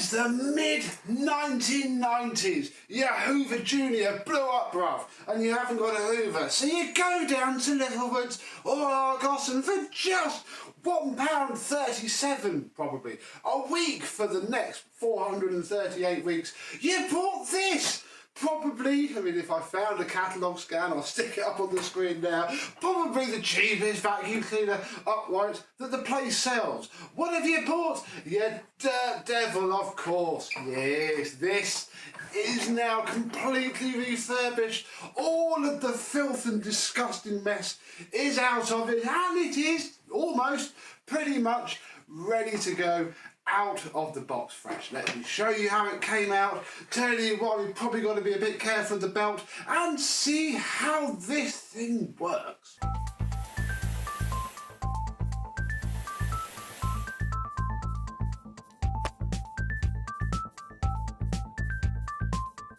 Lads, the mid-1990s, your Hoover Junior blew up, bruv, and you haven't got a Hoover, so you go down to Littlewoods or Argos and for just £1.37 probably a week for the next 438 weeks, you bought this. Probably, I mean, if I found a catalogue scan, I'll stick it up on the screen now, probably the cheapest vacuum cleaner upright that the place sells. What have you bought? You dirt devil, of course. Yes, this is now completely refurbished. All of the filth and disgusting mess is out of it, and it is almost pretty much ready to go out of the box fresh. Let me show you how it came out, tell you why we've probably got to be a bit careful of the belt, and see how this thing works.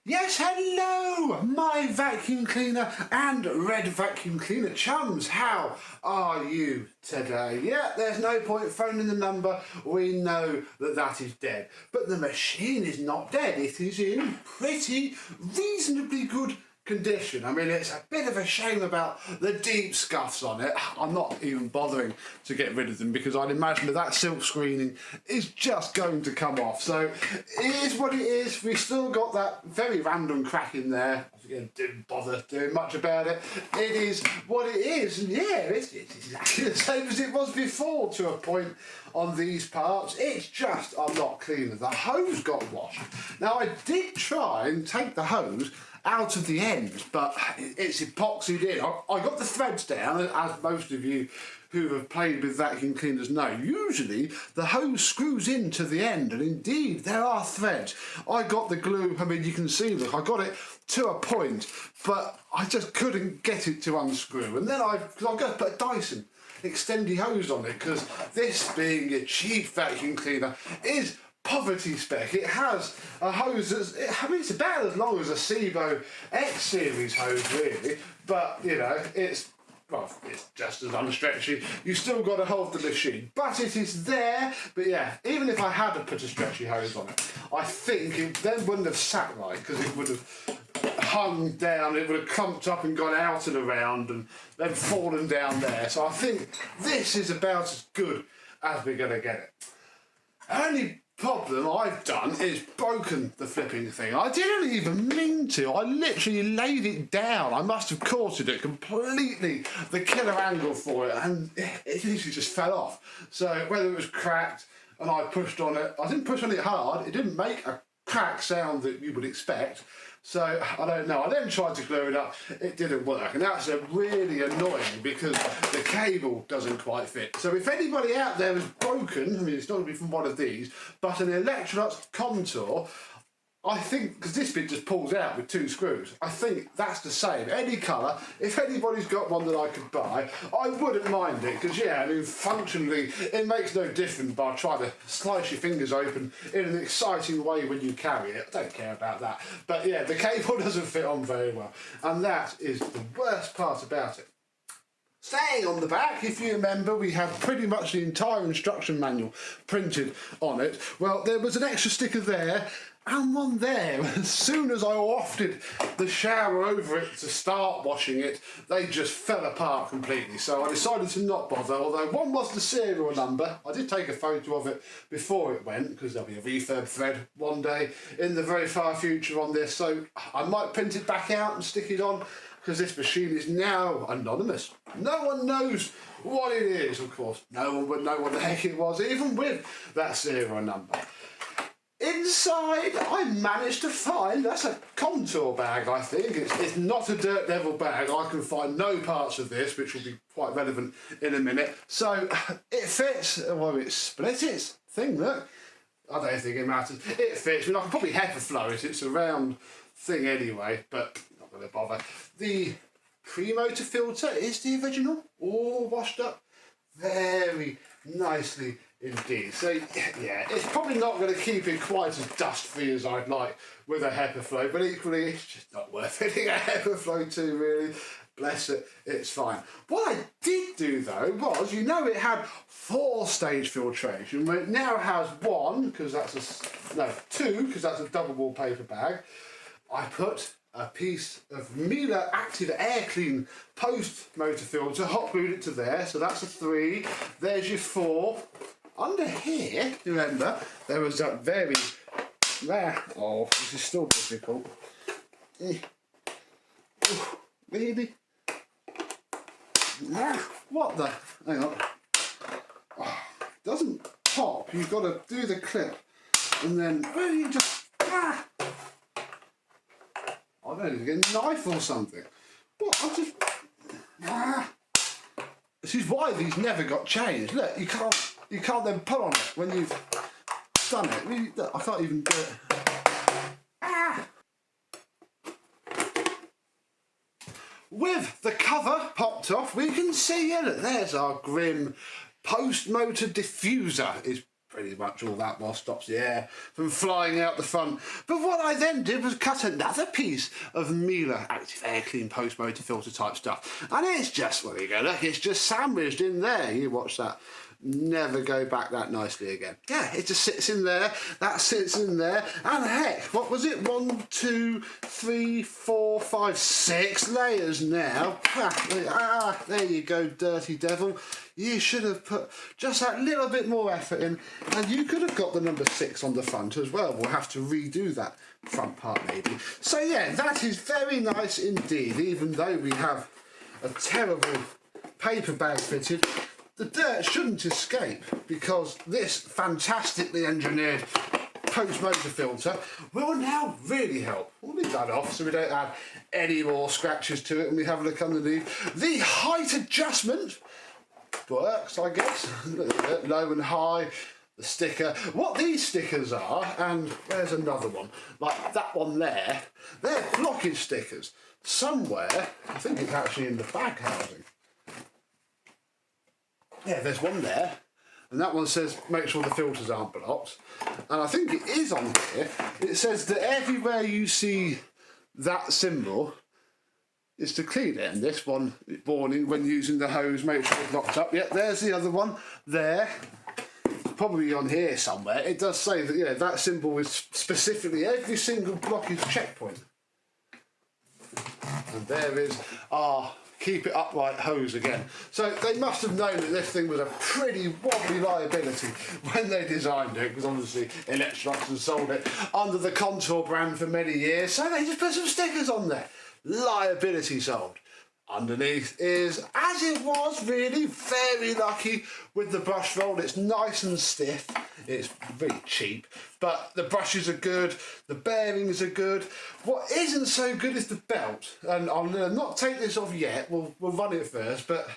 Yes, hello, my vacuum cleaner and red vacuum cleaner chums. How are you today? Yeah, there's no point phoning the number. We know that that is dead. But the machine is not dead. It is in pretty reasonably good condition. I mean, it's a bit of a shame about the deep scuffs on it. I'm not even bothering to get rid of them because I'd imagine that silk screening is just going to come off. So it is what it is. We've still got that very random crack in there. I didn't bother doing much about it. It is what it is, and yeah, it's exactly the same as it was before to a point on these parts. It's just a lot cleaner. The hose got washed. Now, I did try and take the hose out of the end, but it's epoxied in. I got the threads down, as most of you who have played with vacuum cleaners know. Usually the hose screws into the end, and indeed there are threads. I got the glue, I mean, you can see, look, I got it to a point, but I just couldn't get it to unscrew. And then I've got to put a Dyson extendy hose on it, because this being a cheap vacuum cleaner is poverty spec. It has a hose that's, I mean, it's about as long as a Sebo X series hose really, but you know, it's just as unstretchy. You still got to hold the machine, but it is there. But yeah, even if I had to put a stretchy hose on it, I think it then wouldn't have sat right, because it would have hung down, it would have clumped up and gone out and around and then fallen down there. So I think this is about as good as we're going to get it. Only problem I've done is broken the flipping thing. I didn't even mean to. I literally laid it down. I must have courted it completely, the killer angle for it, and it literally just fell off. So whether it was cracked and I pushed on it, I didn't push on it hard, it didn't make a crack sound that you would expect. So I don't know. I then tried to glue it up, it didn't work, and that's really annoying because the cable doesn't quite fit. So if anybody out there is broken, I mean, it's not going to be from one of these, but an Electrolux Contour, I think, because this bit just pulls out with 2 screws, I think that's the same. Any colour, if anybody's got one that I could buy, I wouldn't mind it, because yeah, I mean, functionally, it makes no difference by trying to slice your fingers open in an exciting way when you carry it. I don't care about that. But yeah, the cable doesn't fit on very well, and that is the worst part about it. Staying on the back, if you remember, we had pretty much the entire instruction manual printed on it. Well, there was an extra sticker there, and one there. As soon as I wafted the shower over it to start washing it, they just fell apart completely. So I decided to not bother, although one was the serial number. I did take a photo of it before it went, because there'll be a refurb thread one day in the very far future on this, so I might print it back out and stick it on, because this machine is now anonymous. No one knows what it is, of course. No one would know what the heck it was, even with that serial number. Inside, I managed to find, that's a Contour bag, I think. It's not a Dirt Devil bag. I can find no parts of this, which will be quite relevant in a minute. So, it fits. Well, it's split its thing, look. I don't think it matters. It fits. I mean, I can probably HEPA it. It's a round thing anyway, but not going to bother. The pre-motor filter is the original, all washed up very nicely indeed. So yeah, it's probably not going to keep it quite as dust free as I'd like with a HEPA flow, but equally it's just not worth hitting a HEPA flow to really. bless it, it's fine. What I did do though was, you know, it had 4-stage filtration, where it now has 1, because that's a, no, 2, because that's a double wall paper bag. I put a piece of Miele Active Air Clean post motor filter, hot glued it to there, so that's a 3. There's your 4. Under here, remember, there was that very, oh, this is still difficult. Really? What the? Hang on. Oh, doesn't pop. You've got to do the clip, and then really just. I don't know, get a knife or something. What? I just. This is why these never got changed. Look, you can't then pull on it when you've done it. Really, look, I can't even do it. With the cover popped off, we can see, yeah, look, there's our grim post-motor diffuser. Is pretty much all that was, stops the air from flying out the front. But what I then did was cut another piece of Miele Active Air Clean post-motor filter type stuff. And it's just, well, there you go, look, it's just sandwiched in there. You watch that. Never go back that nicely again. Yeah, it just sits in there, that sits in there, and heck, what was it? 1, 2, 3, 4, 5, 6 layers now. There you go, dirty devil. You should have put just that little bit more effort in, and you could have got the number 6 on the front as well. We'll have to redo that front part maybe. So yeah, that is very nice indeed, even though we have a terrible paper bag fitted. The dirt shouldn't escape, because this fantastically engineered post-motor filter will now really help. We'll leave that off so we don't add any more scratches to it, and we have a look underneath. The height adjustment works, I guess. Low and high, the sticker. What these stickers are, and there's another one, like that one there, they're blockage stickers. Somewhere, I think it's actually in the bag housing. Yeah, there's one there, and that one says make sure the filters aren't blocked. And I think it is on here. It says that everywhere you see that symbol is to clean it. And this one, warning, when using the hose, make sure it's locked up. Yeah, there's the other one there. Probably on here somewhere. It does say that, yeah, that symbol is specifically every single blockage checkpoint. And there is our keep it upright hose again. So they must have known that this thing was a pretty wobbly liability when they designed it, because obviously Electrolux has sold it under the Contour brand for many years, so they just put some stickers on there. Liability solved. Underneath is, as it was, really very lucky with the brush roll. It's nice and stiff. It's really cheap, but the brushes are good, the bearings are good. What isn't so good is the belt, and I'll not take this off yet. We'll run it first, but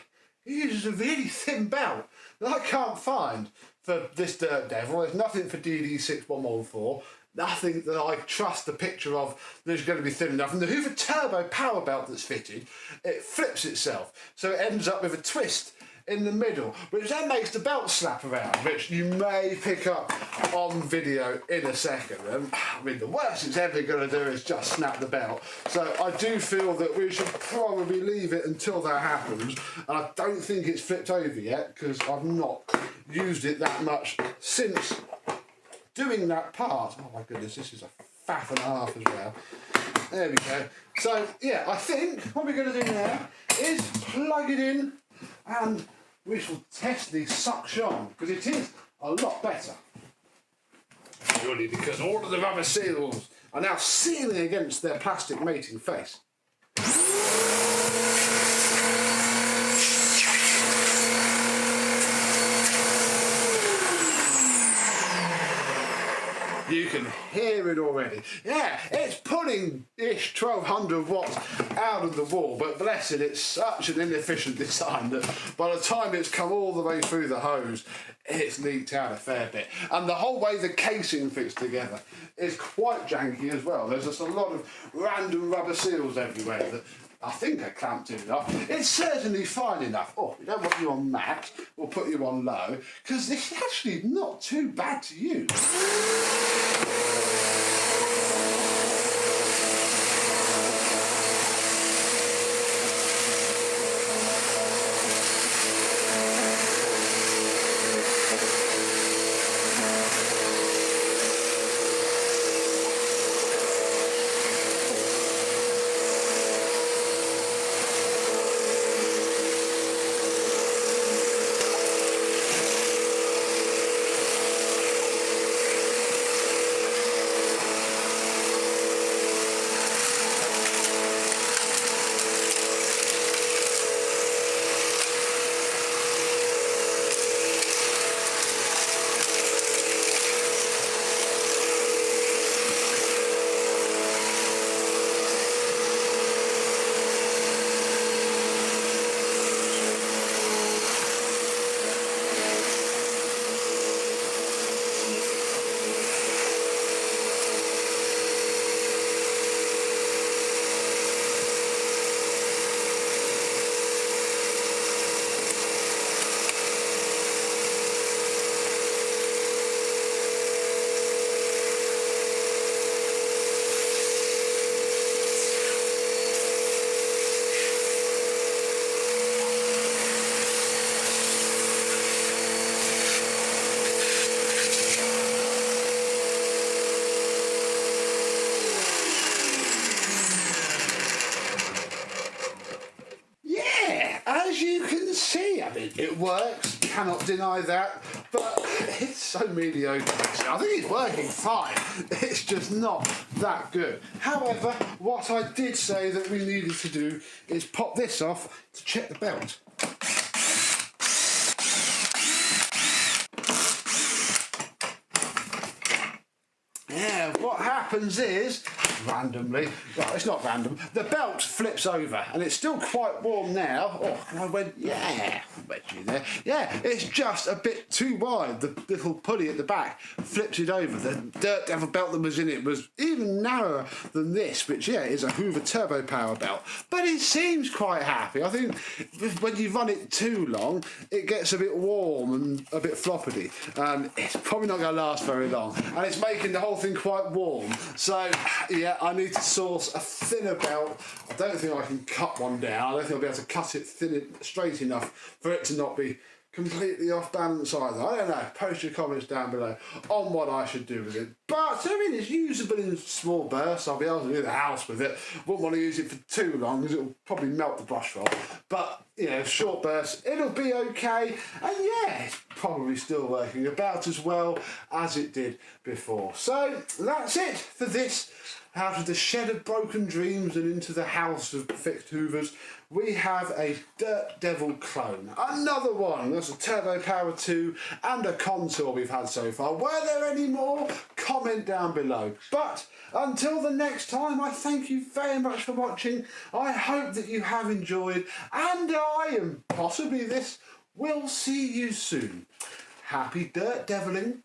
it uses a really thin belt that I can't find for this Dirt Devil. There's nothing for DD6114. Nothing that I trust the picture of that's going to be thin enough. And the Hoover Turbo power belt that's fitted, it flips itself. So it ends up with a twist in the middle, which then makes the belt slap around, which you may pick up on video in a second. And I mean, the worst it's ever going to do is just snap the belt. So I do feel that we should probably leave it until that happens. And I don't think it's flipped over yet, because I've not used it that much since doing that part. Oh my goodness, this is a faff and a half as well. There we go. So yeah, I think what we're going to do now is plug it in, and we shall test the suction, because it is a lot better. Purely because all of the rubber seals are now sealing against their plastic mating face. You can hear it already. Yeah, it's pulling-ish 1200 watts out of the wall, but bless it, it's such an inefficient design that by the time it's come all the way through the hose, it's leaked out a fair bit. And the whole way the casing fits together is quite janky as well. There's just a lot of random rubber seals everywhere that I think are clamped in enough. It's certainly fine enough. Oh, we don't want you on max, we'll put you on low, because it's actually not too bad to use. it works, cannot deny that, but it's so mediocre. I think it's working fine, it's just not that good. However, what I did say that we needed to do is pop this off to check the belt. Yeah, what happens is, randomly, well, it's not random, the belt flips over and it's still quite warm now. Oh, and I went, yeah, I bet you there. Yeah, it's just a bit too wide. The little pulley at the back flips it over. The Dirt Devil belt that was in it was even narrower than this, which, yeah, is a Hoover Turbo Power belt. But it seems quite happy. I think when you run it too long, it gets a bit warm and a bit floppity. And it's probably not going to last very long. And it's making the whole thing quite warm. So, yeah, I need to source a thinner belt. I don't think I can cut one down. I don't think I'll be able to cut it straight enough for it to not be completely off balance either. I don't know. Post your comments down below on what I should do with it. But, I mean, it's usable in small bursts. I'll be able to do the house with it. Wouldn't want to use it for too long because it'll probably melt the brush roll. But, you know, short bursts, it'll be okay. And yeah, it's probably still working about as well as it did before. So, that's it for this. Out of the shed of broken dreams and into the house of fixed Hoovers, we have a Dirt Devil clone. Another one. That's a Turbo Power 2 and a Contour we've had so far. Were there any more? Comment down below. But until the next time, I thank you very much for watching. I hope that you have enjoyed, and I, and possibly this, will see you soon. Happy Dirt Deviling.